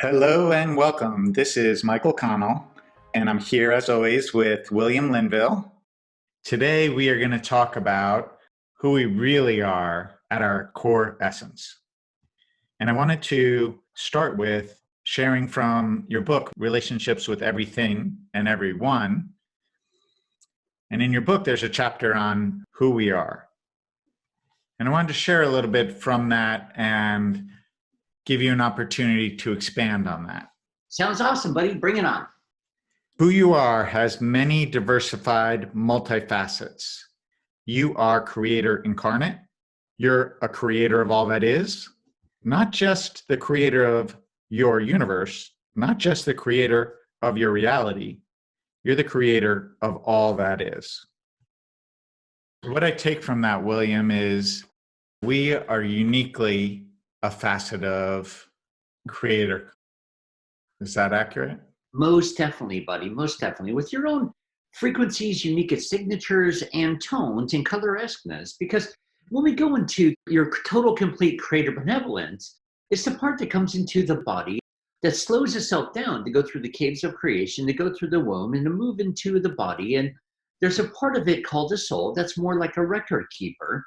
Hello and welcome. This is Michael Connell, and I'm here as always with William Linville. Today we are going to talk about who we really are at our core essence. And I wanted to start with sharing from your book, Relationships with Everything and Everyone. And in your book, there's a chapter on who we are. And I wanted to share a little bit from that and give you an opportunity to expand on that. Sounds awesome, buddy. Bring it on. Who you are has many diversified multifacets. You are creator incarnate. You're a creator of all that is, not just the creator of your universe, not just the creator of your reality. You're the creator of all that is. What I take from that, William, is we are uniquely a facet of creator. Is that accurate? Most definitely, buddy. Most definitely. With your own frequencies, unique signatures, and tones and coloresqueness. Because when we go into your total complete creator benevolence, it's the part that comes into the body that slows itself down to go through the caves of creation, to go through the womb, and to move into the body. And there's a part of it called the soul that's more like a record keeper.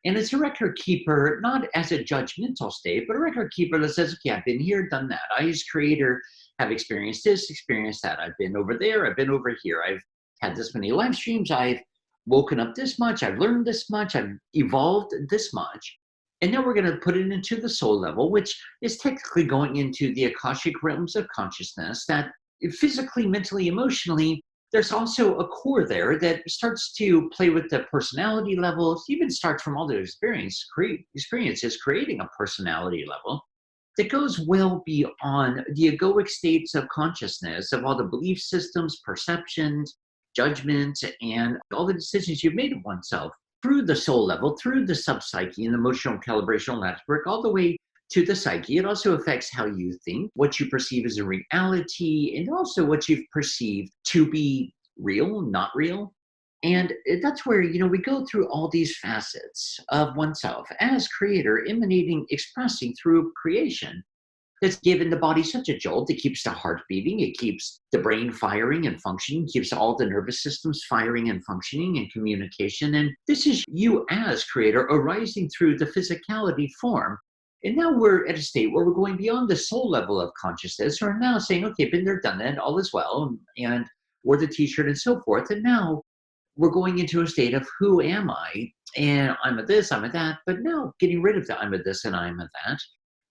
And it's a record keeper, not as a judgmental state, but a record keeper that says, okay, I've been here, done that. I, as creator, have experienced this, experienced that. I've been over there, I've been over here. I've had this many live streams. I've woken up this much. I've learned this much. I've evolved this much. And now we're going to put it into the soul level, which is technically going into the Akashic realms of consciousness that physically, mentally, emotionally, there's also a core there that starts to play with the personality levels, even starts from all the experiences, creating a personality level that goes well beyond the egoic states of consciousness, of all the belief systems, perceptions, judgments, and all the decisions you've made of oneself through the soul level, through the subpsyche and emotional calibrational network, all the way to the psyche. It also affects how you think, what you perceive as a reality, and also what you've perceived to be real, not real. And that's where, we go through all these facets of oneself as creator, emanating, expressing through creation. That's given the body such a jolt. It keeps the heart beating. It keeps the brain firing and functioning, keeps all the nervous systems firing and functioning and communication. And this is you as creator arising through the physicality form. And now we're at a state where we're going beyond the soul level of consciousness. We're now saying, okay, been there, done that, all is well, and wore the t-shirt and so forth. And now we're going into a state of who am I? And I'm a this, I'm a that, but now getting rid of the I'm a this and I'm a that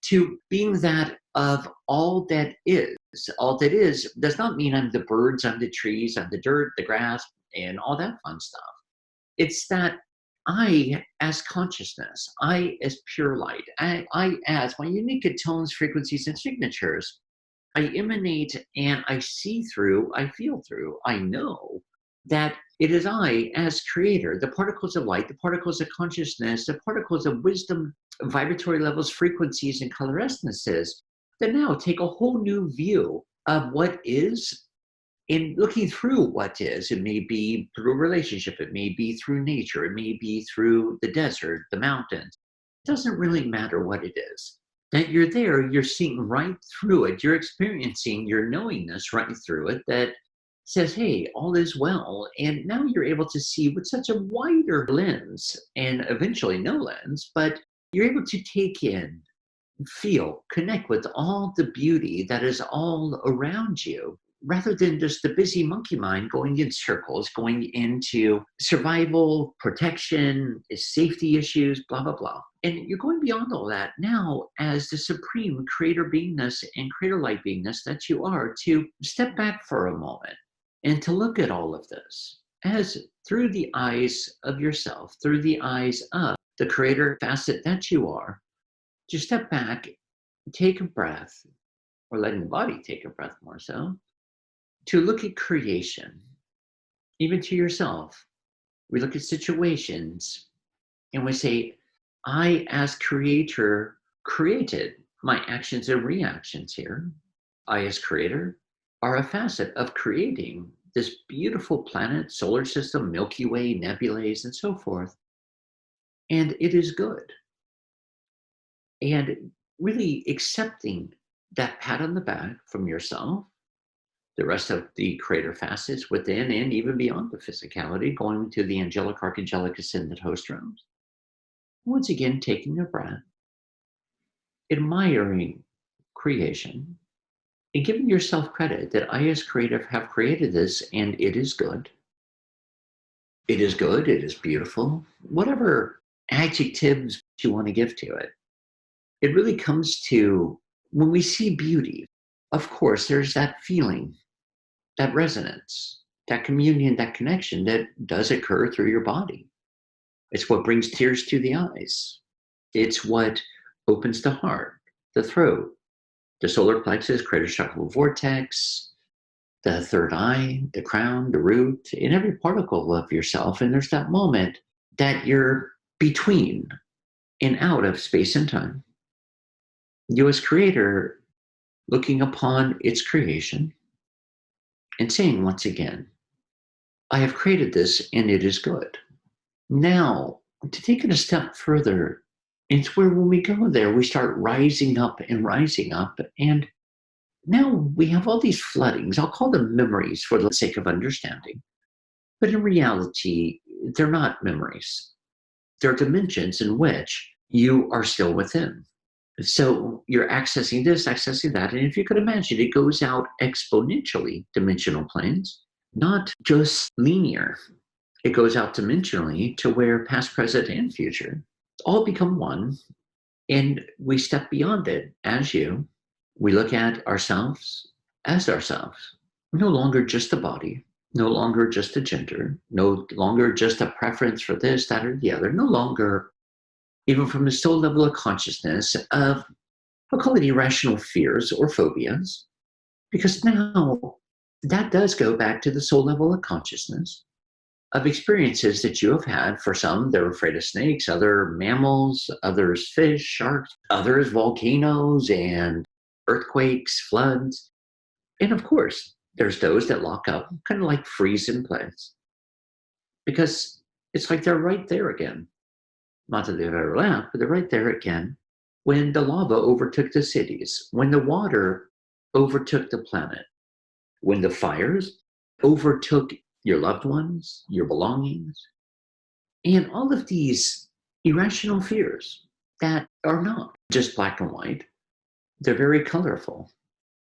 to being that of all that is. All that is does not mean I'm the birds, I'm the trees, I'm the dirt, the grass, and all that fun stuff. It's that I as consciousness, I as pure light, I as my unique tones, frequencies, and signatures, I emanate and I see through, I feel through, I know that it is I as creator, the particles of light, the particles of consciousness, the particles of wisdom, vibratory levels, frequencies, and colorescences that now take a whole new view of what is. In looking through what is, it may be through a relationship, it may be through nature, it may be through the desert, the mountains. It doesn't really matter what it is. That you're there, you're seeing right through it, you're experiencing your knowingness right through it that says, hey, all is well. And now you're able to see with such a wider lens, and eventually no lens, but you're able to take in, feel, connect with all the beauty that is all around you, rather than just the busy monkey mind going in circles, going into survival, protection, safety issues, blah, blah, blah. And you're going beyond all that now as the supreme creator beingness and creator light beingness that you are, to step back for a moment and to look at all of this as through the eyes of yourself, through the eyes of the creator facet that you are. Just step back, take a breath, or letting the body take a breath more so, to look at creation, even to yourself. We look at situations and we say, I as creator created my actions and reactions here. I as creator are a facet of creating this beautiful planet, solar system, Milky Way, nebulae, and so forth. And it is good. And really accepting that pat on the back from yourself, the rest of the creator facets within and even beyond the physicality, going to the angelic, archangelic, ascended host realms. Once again, taking a breath, admiring creation, and giving yourself credit that I, as creative, have created this and it is good. It is good, it is beautiful, whatever adjectives you want to give to it. It really comes to when we see beauty, of course, there's that feeling, that resonance, that communion, that connection that does occur through your body. It's what brings tears to the eyes. It's what opens the heart, the throat, the solar plexus, creator chakra vortex, the third eye, the crown, the root, in every particle of yourself. And there's that moment that you're between and out of space and time. You, as creator, looking upon its creation and saying once again, I have created this and it is good. Now, to take it a step further, it's where when we go there, we start rising up and rising up. And now we have all these floodings. I'll call them memories for the sake of understanding. But in reality, they're not memories. They're dimensions in which you are still within. So you're accessing this, accessing that. And if you could imagine, it goes out exponentially, dimensional planes, not just linear. It goes out dimensionally to where past, present, and future all become one. And we step beyond it as you. We look at ourselves as ourselves, no longer just a body, no longer just a gender, no longer just a preference for this, that, or the other, no longer even from the soul level of consciousness of, I'll call it irrational fears or phobias, because now that does go back to the soul level of consciousness of experiences that you have had. For some, they're afraid of snakes, other mammals, others fish, sharks, others volcanoes and earthquakes, floods. And of course, there's those that lock up, kind of like freeze in place, because it's like they're right there again. Not that they've ever left, but they're right there again. When the lava overtook the cities, when the water overtook the planet, when the fires overtook your loved ones, your belongings, and all of these irrational fears that are not just black and white. They're very colorful.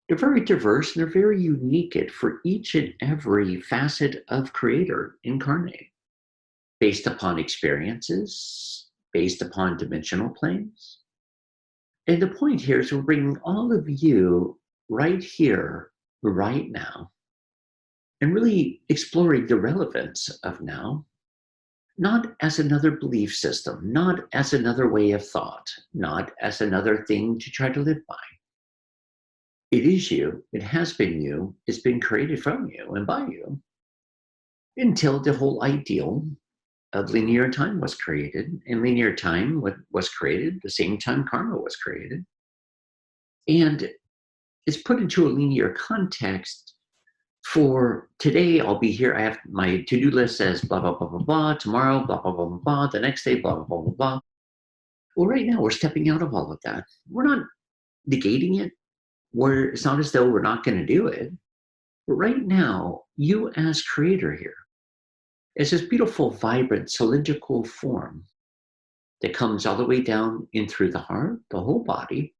They're very diverse, and they're very unique for each and every facet of creator incarnate, based upon experiences, based upon dimensional planes. And the point here is we're bringing all of you right here, right now, and really exploring the relevance of now, not as another belief system, not as another way of thought, not as another thing to try to live by. It is you, it has been you, it's been created from you and by you, until the whole ideal of linear time was created. And linear time was created the same time karma was created. And it's put into a linear context. For today, I'll be here. I have my to-do list says blah, blah, blah, blah, blah. Tomorrow, blah, blah, blah, blah, blah. The next day, blah, blah, blah, blah, blah. Well, right now, we're stepping out of all of that. We're not negating it. It's not as though we're not going to do it. But right now, you as creator here is this beautiful, vibrant, cylindrical form that comes all the way down in through the heart, the whole body,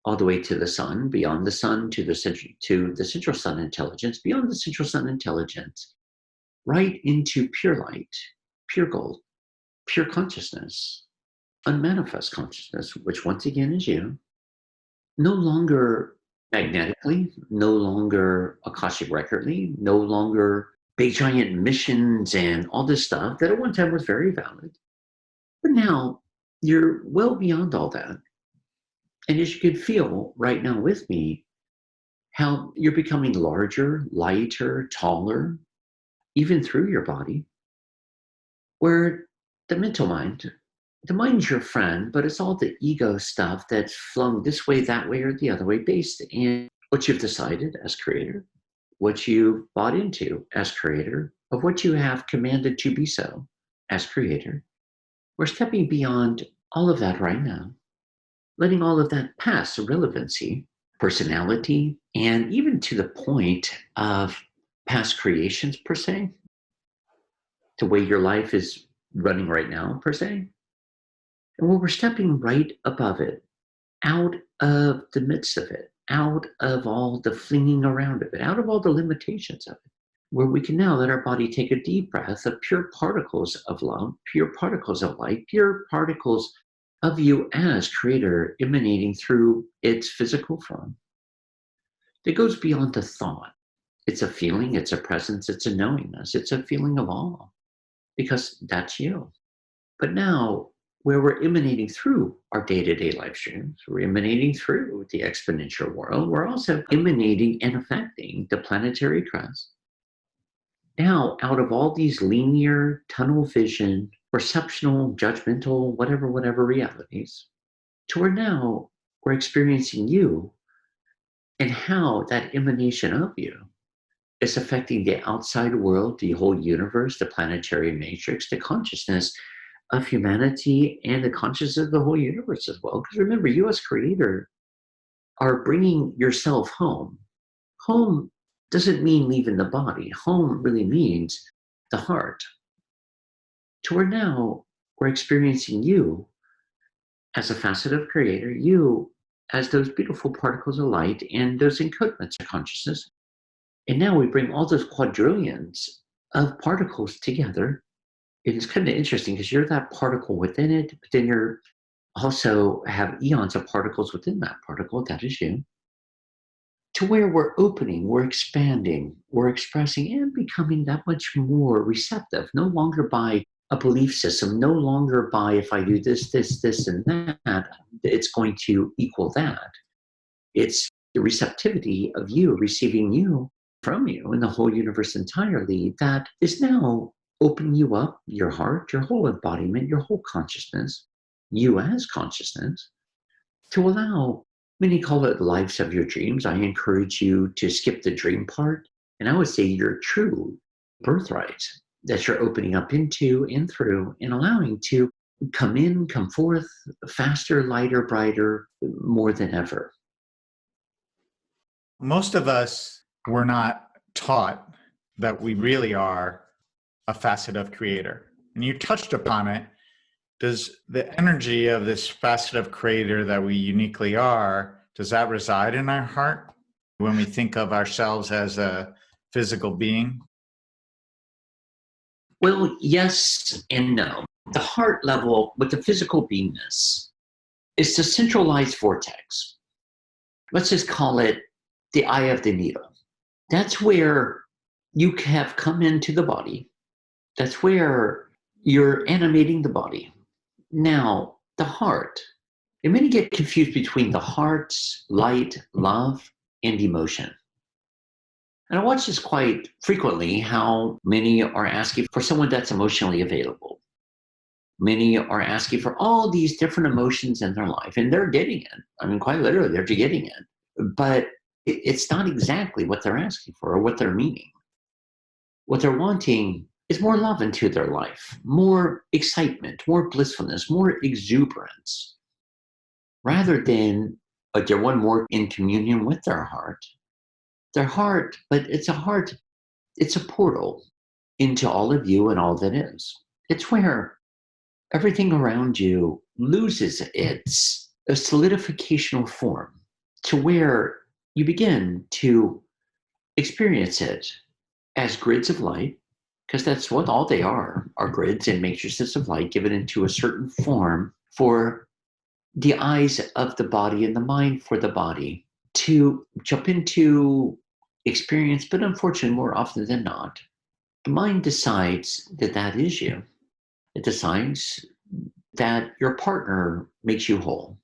all the way to the sun, beyond the sun to the central sun intelligence, beyond the central sun intelligence, right into pure light, pure gold, pure consciousness, unmanifest consciousness, which once again is you, no longer magnetically, no longer Akashic recordly, no longer big giant missions and all this stuff that at one time was very valid. But now you're well beyond all that. And as you can feel right now with me, how you're becoming larger, lighter, taller, even through your body, where the mental mind, the mind's your friend, but it's all the ego stuff that's flung this way, that way, or the other way, based in what you've decided as creator, what you've bought into as creator, of what you have commanded to be so as creator. We're stepping beyond all of that right now, letting all of that pass irrelevancy, personality, and even to the point of past creations, per se, the way your life is running right now, per se. And where we're stepping right above it, out of the midst of it, out of all the flinging around of it, out of all the limitations of it, where we can now let our body take a deep breath of pure particles of love, pure particles of light, pure particles of you as creator emanating through its physical form that goes beyond the thought. It's a feeling, it's a presence, it's a knowingness, it's a feeling of awe because that's you. But now, where we're emanating through our day to day life streams, we're emanating through the exponential world, we're also emanating and affecting the planetary crust. Now, out of all these linear, tunnel vision, perceptional, judgmental, whatever realities, to where now we're experiencing you and how that emanation of you is affecting the outside world, the whole universe, the planetary matrix, the consciousness of humanity, and the consciousness of the whole universe as well. Because remember, you as creator are bringing yourself home. Home doesn't mean leaving the body. Home really means the heart. To where now we're experiencing you as a facet of creator, you as those beautiful particles of light and those encodements of consciousness. And now we bring all those quadrillions of particles together. And it's kind of interesting because you're that particle within it, but then you're also have eons of particles within that particle, that is you, to where we're opening, we're expanding, we're expressing and becoming that much more receptive, no longer by a belief system, no longer by if I do this, and that, it's going to equal that. It's the receptivity of you receiving you from you and the whole universe entirely that is now opening you up, your heart, your whole embodiment, your whole consciousness, you as consciousness, to allow, many call it lives of your dreams. I encourage you to skip the dream part. And I would say your true birthright that you're opening up into and through and allowing to come in, come forth faster, lighter, brighter, more than ever. Most of us were not taught that we really are a facet of creator. And you touched upon it. Does the energy of this facet of creator that we uniquely are, does that reside in our heart when we think of ourselves as a physical being? Well, yes and no. The heart level with the physical beingness is the centralized vortex. Let's just call it the eye of the needle. That's where you have come into the body. That's where you're animating the body. Now, the heart, and many get confused between the heart, light, love, and emotion. And I watch this quite frequently, how many are asking for someone that's emotionally available. Many are asking for all these different emotions in their life, and they're getting it. I mean, quite literally, they're getting it. But it's not exactly what they're asking for or what they're meaning. What they're wanting is more love into their life, more excitement, more blissfulness, more exuberance, rather than they want more in communion with their heart. Their heart, but it's a heart, it's a portal into all of you and all that is. It's where everything around you loses its solidificational form to where you begin to experience it as grids of light, because that's what all they are grids and matrices of light given into a certain form for the eyes of the body and the mind for the body to jump into experience. But unfortunately, more often than not, the mind decides that that is you. It decides that your partner makes you whole.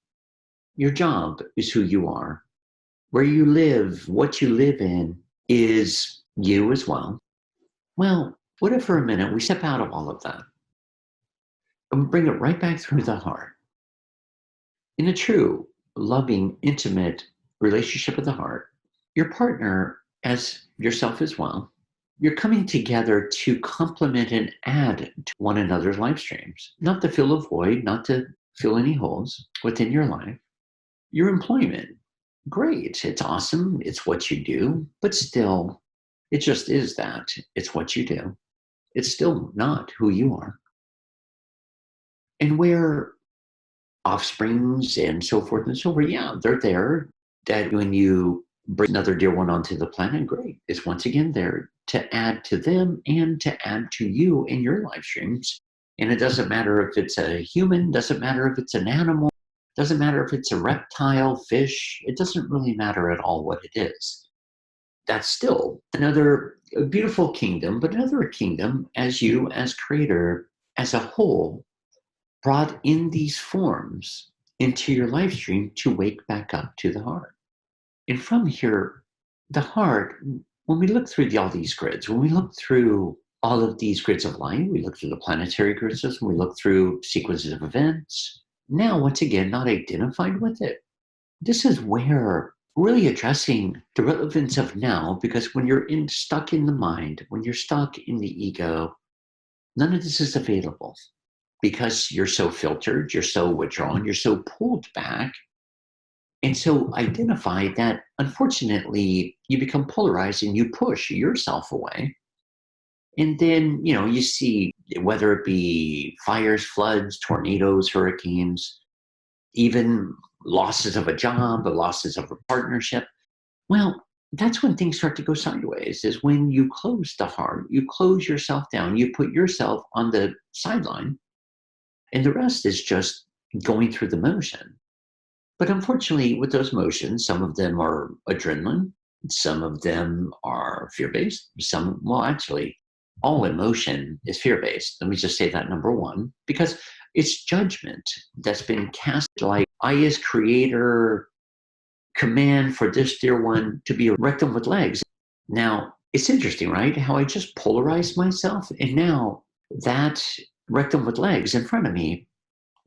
Your job is who you are. Where you live, what you live in is you as well. Well, what if for a minute we step out of all of that and bring it right back through the heart? In a true, loving, intimate relationship with the heart, your partner, as yourself as well, you're coming together to complement and add to one another's life streams, not to fill a void, not to fill any holes within your life. Your employment Great. It's awesome. It's what you do. But still, it just is that. It's what you do. It's still not who you are. And where offsprings and so forth and so forth, yeah, they're there. That when you bring another dear one onto the planet, great. It's once again there to add to them and to add to you in your life streams. And it doesn't matter if it's a human, doesn't matter if it's an animal, doesn't matter if it's a reptile, fish, it doesn't really matter at all what it is. That's still another beautiful kingdom, but another kingdom as you, as creator, as a whole, brought in these forms into your life stream to wake back up to the heart. And from here, the heart, when we look through all these grids, when we look through all of these grids of light, we look through the planetary grid system, we look through sequences of events. Now, once again, not identified with it. This is where really addressing the relevance of now, because when you're stuck in the mind, when you're stuck in the ego, none of this is available because you're so filtered, you're so withdrawn, you're so pulled back, and so identified that unfortunately you become polarized and you push yourself away. And then, you see whether it be fires, floods, tornadoes, hurricanes, even losses of a job, or losses of a partnership. Well, that's when things start to go sideways, is when you close the heart, you close yourself down, you put yourself on the sideline, and the rest is just going through the motion. But unfortunately, with those motions, some of them are adrenaline, some of them are fear based, well, actually, all emotion is fear based. Let me just say that number one, because it's judgment that's been cast like, I, as creator, command for this dear one to be a rectum with legs. Now, it's interesting, right? How I just polarized myself, and now that rectum with legs in front of me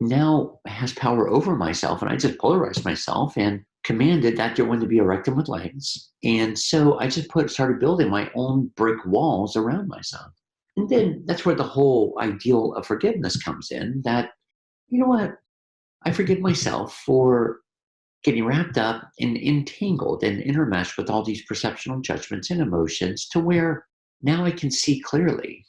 now has power over myself, and I just polarized myself and commanded that dear one to be a rectum with legs. And so I just started building my own brick walls around myself. And then that's where the whole ideal of forgiveness comes in, that, you know what, I forgive myself for getting wrapped up and entangled and intermeshed with all these perceptional judgments and emotions, to where now I can see clearly.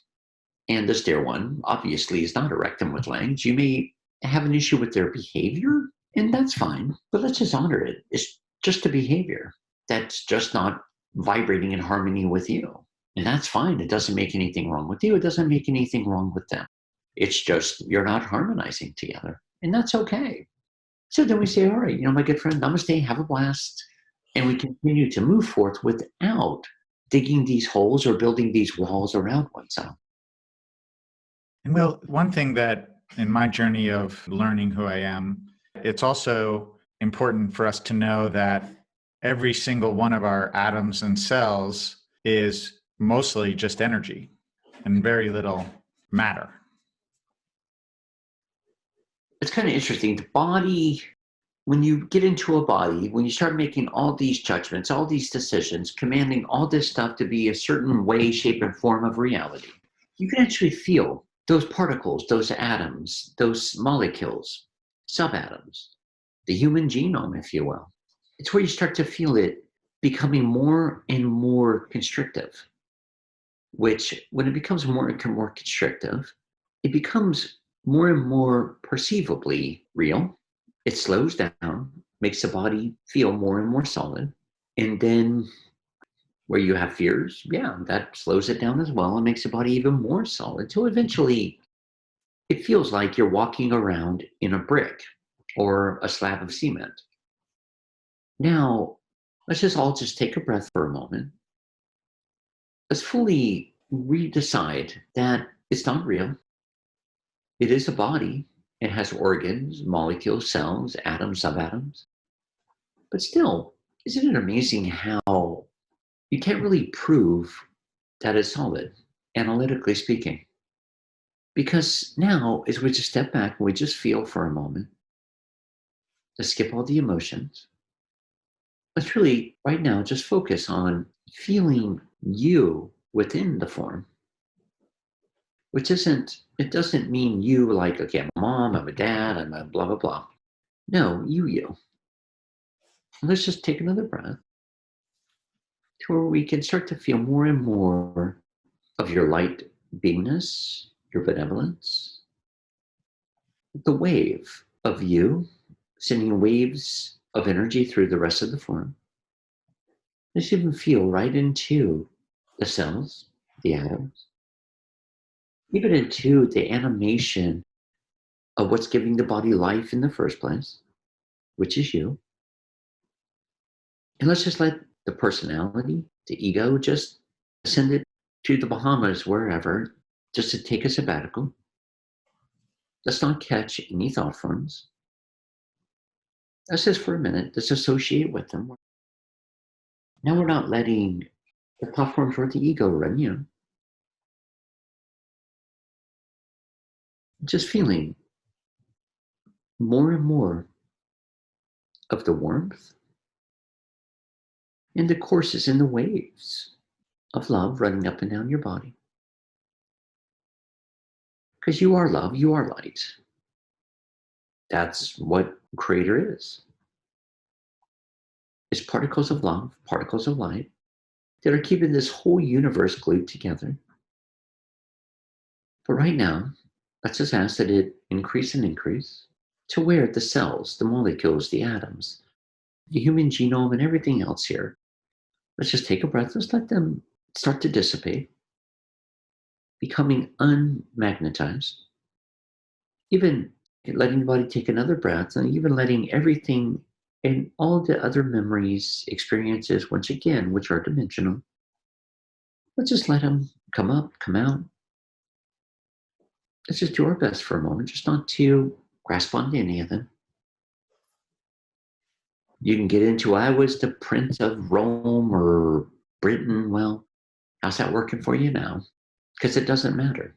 And this dear one obviously is not a rectum with legs. You may have an issue with their behavior, and that's fine, but let's just honor it. It's just a behavior that's just not vibrating in harmony with you. And that's fine. It doesn't make anything wrong with you. It doesn't make anything wrong with them. It's just you're not harmonizing together. And that's okay. So then we say, all right, my good friend, namaste, have a blast. And we continue to move forth without digging these holes or building these walls around oneself. And well, one thing that in my journey of learning who I am, it's also important for us to know that every single one of our atoms and cells is mostly just energy and very little matter. It's kind of interesting. The body, when you get into a body, when you start making all these judgments, all these decisions, commanding all this stuff to be a certain way, shape, and form of reality, you can actually feel those particles, those atoms, those molecules, subatoms, the human genome, if you will. It's where you start to feel it becoming more and more constrictive, which when it becomes more and more constrictive, it becomes more and more perceivably real. It slows down, makes the body feel more and more solid. And then where you have fears, yeah, that slows it down as well and makes the body even more solid. So eventually it feels like you're walking around in a brick or a slab of cement. Now, let's just all just take a breath for a moment. Let's fully redecide that it's not real. It is a body. It has organs, molecules, cells, atoms, subatoms. But still, isn't it amazing how you can't really prove that it's solid, analytically speaking? Because now, as we just step back and we just feel for a moment, let's skip all the emotions. Let's really, right now, just focus on feeling you within the form, which it doesn't mean you like, okay, I'm a mom, I'm a dad, I'm a blah, blah, blah. No, you. Let's just take another breath to where we can start to feel more and more of your light beingness, your benevolence, the wave of you, sending waves of energy through the rest of the form. Let's even feel right into the cells, the atoms, even into the animation of what's giving the body life in the first place, which is you. And let's just let the personality, the ego, just send it to the Bahamas, wherever, just to take a sabbatical. Let's not catch any thought forms. Let's just for a minute disassociate with them. Now we're not letting the thought forms or the ego run you. Just feeling more and more of the warmth and the courses and the waves of love running up and down your body. Because you are love, you are light. That's what Creator is. It's particles of love, particles of light that are keeping this whole universe glued together. But right now, let's just ask that it increase and increase to where the cells, the molecules, the atoms, the human genome, and everything else here. Let's just take a breath. Let's let them start to dissipate, becoming unmagnetized. Even letting the body take another breath, and even letting everything and all the other memories, experiences, once again, which are dimensional, let's just let them come up, come out. Let's just do our best for a moment, just not to grasp onto any of them. You can get into, I was the Prince of Rome or Britain. Well, how's that working for you now? Because it doesn't matter.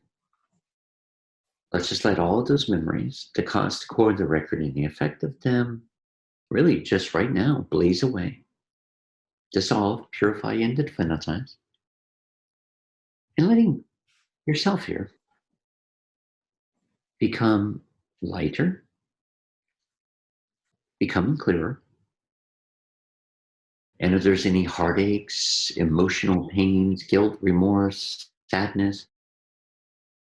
Let's just let all of those memories, the cost, core, the record, and the effect of them, really just right now, blaze away, dissolve, purify, and definitize. And letting yourself here become lighter, becoming clearer. And if there's any heartaches, emotional pains, guilt, remorse, sadness,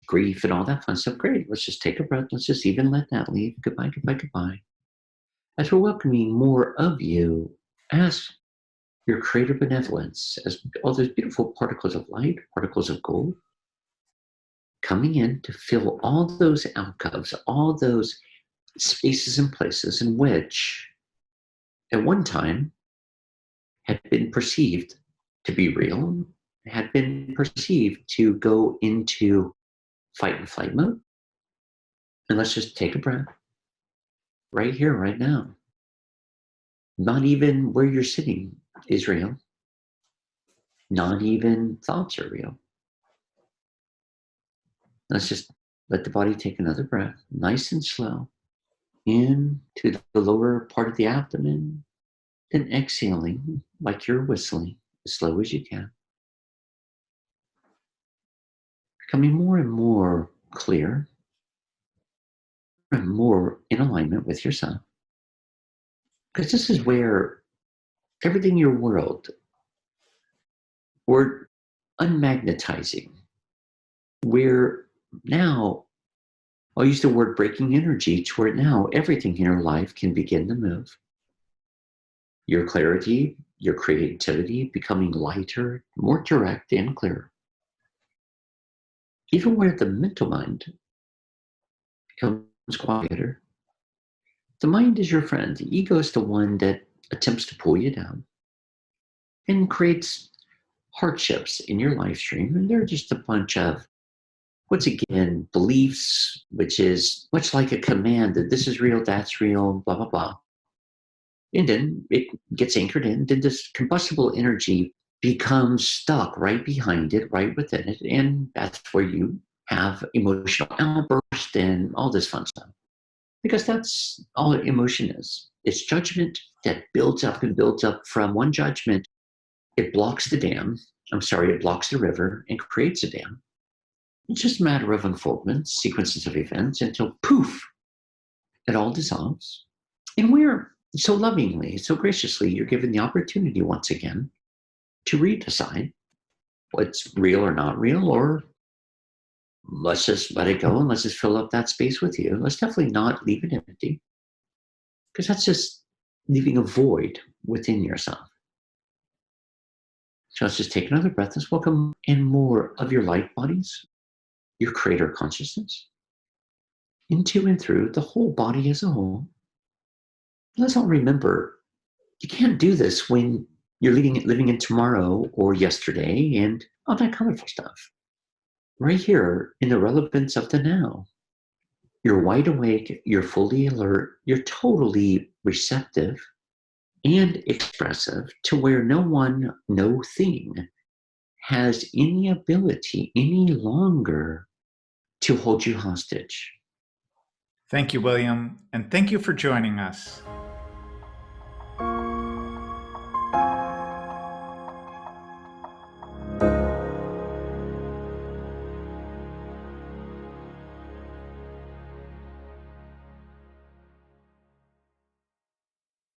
grief, and all that fun stuff, great. Let's just take a breath. Let's just even let that leave. Goodbye, goodbye, goodbye. As we're welcoming more of you as your creative benevolence, as all those beautiful particles of light, particles of gold, coming in to fill all those alcoves, all those spaces and places in which at one time had been perceived to be real, had been perceived to go into fight and flight mode. And let's just take a breath right here, right now. Not even where you're sitting is real. Not even thoughts are real. Let's just let the body take another breath, nice and slow, in to the lower part of the abdomen, then exhaling like you're whistling as slow as you can. Becoming more and more clear and more in alignment with yourself. Because this is where everything in your world, we're unmagnetizing. We're now, I'll use the word breaking energy to where now everything in your life can begin to move. Your clarity, your creativity becoming lighter, more direct and clearer. Even where the mental mind becomes quieter. The mind is your friend. The ego is the one that attempts to pull you down and creates hardships in your life stream. And they're just a bunch of, once again, beliefs, which is much like a command that this is real, that's real, blah, blah, blah. And then it gets anchored in. Then this combustible energy becomes stuck right behind it, right within it. And that's where you have emotional outbursts and all this fun stuff. Because that's all emotion is. It's judgment that builds up and builds up from one judgment. It blocks the dam. It blocks the river and creates a dam. It's just a matter of unfoldment, sequences of events until poof, it all dissolves. And we're So lovingly, so graciously, you're given the opportunity once again to redecide what's real or not real, or let's just let it go and let's just fill up that space with you. Let's definitely not leave it empty, because that's just leaving a void within yourself. So let's just take another breath. Let's welcome in more of your light bodies, your creator consciousness, into and through the whole body as a whole. Let's all remember, you can't do this when you're living in tomorrow or yesterday and all that colorful stuff. Right here in the relevance of the now, you're wide awake, you're fully alert, you're totally receptive and expressive to where no one, no thing has any ability any longer to hold you hostage. Thank you, William, and thank you for joining us.